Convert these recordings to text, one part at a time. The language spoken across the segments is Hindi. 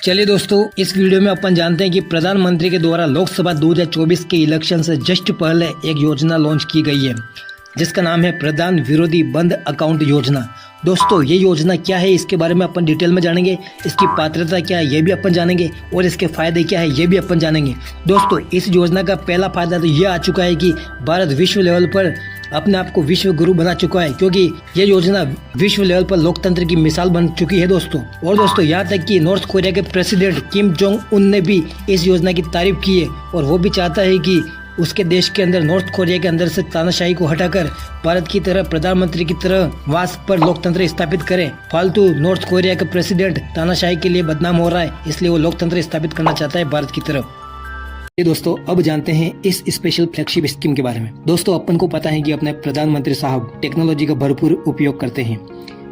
चलिए दोस्तों, इस वीडियो में अपन जानते हैं कि प्रधानमंत्री के द्वारा लोकसभा 2024 के इलेक्शन से जस्ट पहले एक योजना लॉन्च की गई है जिसका नाम है प्रधान विरोधी बंद अकाउंट योजना। दोस्तों, ये योजना क्या है इसके बारे में अपन डिटेल में जानेंगे। इसकी पात्रता क्या है ये भी अपन जानेंगे और इसके फायदे क्या है ये भी अपन जानेंगे। दोस्तों, इस योजना का पहला फायदा तो ये आ चुका है कि भारत विश्व लेवल पर अपने आप को विश्व गुरु बना चुका है, क्योंकि ये योजना विश्व लेवल पर लोकतंत्र की मिसाल बन चुकी है दोस्तों। और दोस्तों, यहाँ तक कि नॉर्थ कोरिया के प्रेसिडेंट किम जोंग उन ने भी इस योजना की तारीफ की है और वो भी चाहता है कि उसके देश के अंदर, नॉर्थ कोरिया के अंदर से तानाशाही को हटाकर भारत की तरह प्रधानमंत्री की तरह वास पर लोकतंत्र स्थापित करे। फालतू नॉर्थ कोरिया का प्रेसिडेंट तानाशाही के लिए बदनाम हो रहा है, इसलिए वो लोकतंत्र स्थापित करना चाहता है भारत की तरफ। ये दोस्तों, अब जानते हैं इस स्पेशल फ्लैगशिप स्कीम के बारे में। दोस्तों, अपन को पता है कि अपने प्रधानमंत्री साहब टेक्नोलॉजी का भरपूर उपयोग करते हैं,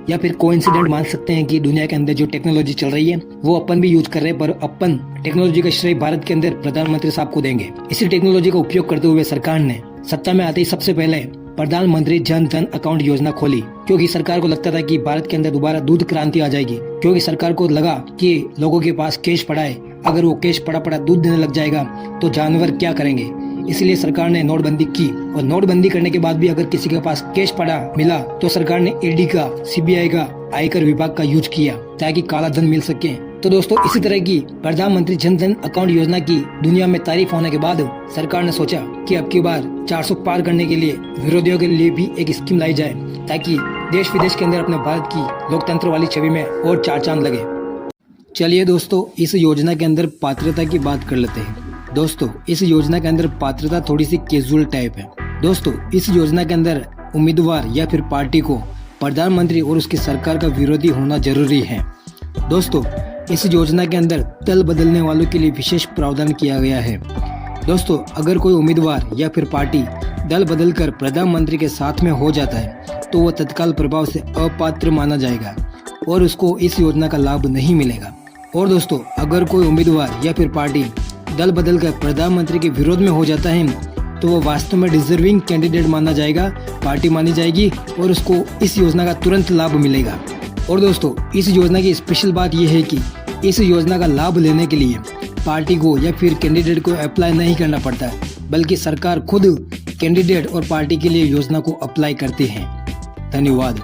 या फिर कोइंसिडेंट मान सकते हैं कि दुनिया के अंदर जो टेक्नोलॉजी चल रही है वो अपन भी यूज कर रहे हैं, पर अपन टेक्नोलॉजी का श्रेय भारत के अंदर प्रधानमंत्री साहब को देंगे। इसी टेक्नोलॉजी का उपयोग करते हुए सरकार ने सत्ता में आते ही सबसे पहले प्रधानमंत्री जन धन अकाउंट योजना खोली, क्योंकि सरकार को लगता था कि भारत के अंदर दोबारा दूध क्रांति आ जाएगी। क्योंकि सरकार को लगा कि लोगों के पास कैश पड़ा है, अगर वो कैश पड़ा दूध देने लग जाएगा तो जानवर क्या करेंगे। इसलिए सरकार ने नोटबंदी की, और नोटबंदी करने के बाद भी अगर किसी के पास कैश पड़ा मिला तो सरकार ने ईडी का, सीबीआई का, आयकर विभाग का यूज किया ताकि काला धन मिल सके। तो दोस्तों, इसी तरह की प्रधानमंत्री जन धन अकाउंट योजना की दुनिया में तारीफ होने के बाद सरकार ने सोचा कि अब की बार 400 पार करने के लिए विरोधियों के लिए भी एक स्कीम लाई जाए, ताकि देश विदेश के अंदर अपने भारत की लोकतंत्र वाली छवि में और चार चांद लगे। चलिए दोस्तों, इस योजना के अंदर पात्रता की बात कर लेते हैं। दोस्तों, इस योजना के अंदर पात्रता थोड़ी सी कैजुअल टाइप है। दोस्तों, इस योजना के अंदर उम्मीदवार या फिर पार्टी को प्रधानमंत्री और उसकी सरकार का विरोधी होना जरूरी है। दोस्तों, इस योजना के अंदर दल बदलने वालों के लिए विशेष प्रावधान किया गया है। दोस्तों, अगर कोई उम्मीदवार या फिर पार्टी दल बदलकर प्रधानमंत्री के साथ में हो जाता है तो वह तत्काल प्रभाव से अपात्र माना जाएगा और उसको इस योजना का लाभ नहीं मिलेगा। और दोस्तों, अगर कोई उम्मीदवार या फिर पार्टी दल बदलकर प्रधानमंत्री के विरोध में हो जाता है तो वो वास्तव में डिजर्विंग कैंडिडेट माना जाएगा, पार्टी मानी जाएगी और उसको इस योजना का तुरंत लाभ मिलेगा। और दोस्तों, इस योजना की स्पेशल बात यह है कि इस योजना का लाभ लेने के लिए पार्टी को या फिर कैंडिडेट को अप्लाई नहीं करना पड़ता, बल्कि सरकार खुद कैंडिडेट और पार्टी के लिए योजना को अप्लाई करती है। धन्यवाद।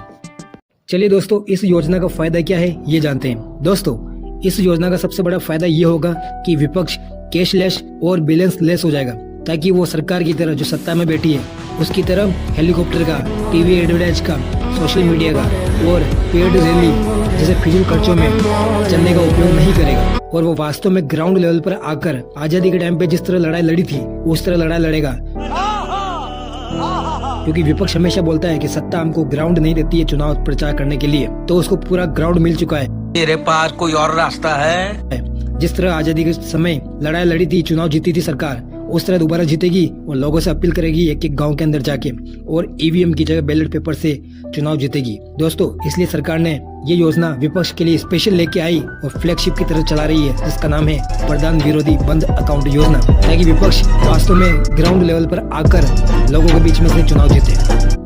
चलिए दोस्तों, इस योजना का फायदा क्या है ये जानते हैं। दोस्तों, इस योजना का सबसे बड़ा फायदा ये होगा कि विपक्ष कैशलेस और बैलेंस लेस हो जाएगा, ताकि वो सरकार की तरह जो सत्ता में बैठी है उसकी तरह हेलीकॉप्टर का, टीवी एडवर्टाइज का, सोशल मीडिया का और पेड रैली जैसे फिजूल खर्चों में चलने का उपयोग नहीं करेगा, और वो वास्तव में ग्राउंड लेवल पर आकर आजादी के टाइम पे जिस तरह लड़ाई लड़ी थी उस तरह लड़ाई लड़ेगा। क्योंकि विपक्ष हमेशा बोलता है कि सत्ता हमको ग्राउंड नहीं देती है चुनाव प्रचार करने के लिए, तो उसको पूरा ग्राउंड मिल चुका है। तेरे पास कोई और रास्ता है? जिस तरह आजादी के समय लड़ाई लड़ी थी, चुनाव जीती थी सरकार, उस तरह दोबारा जीतेगी और लोगों से अपील करेगी एक एक गांव के अंदर जाके, और ईवीएम की जगह बैलेट पेपर से चुनाव जीतेगी। दोस्तों, इसलिए सरकार ने ये योजना विपक्ष के लिए स्पेशल लेके आई और फ्लैगशिप की तरह चला रही है, जिसका नाम है प्रधान विरोधी बंद अकाउंट योजना, ताकि विपक्ष वास्तव में ग्राउंड लेवल पर आकर लोगों के बीच में से चुनाव जीते।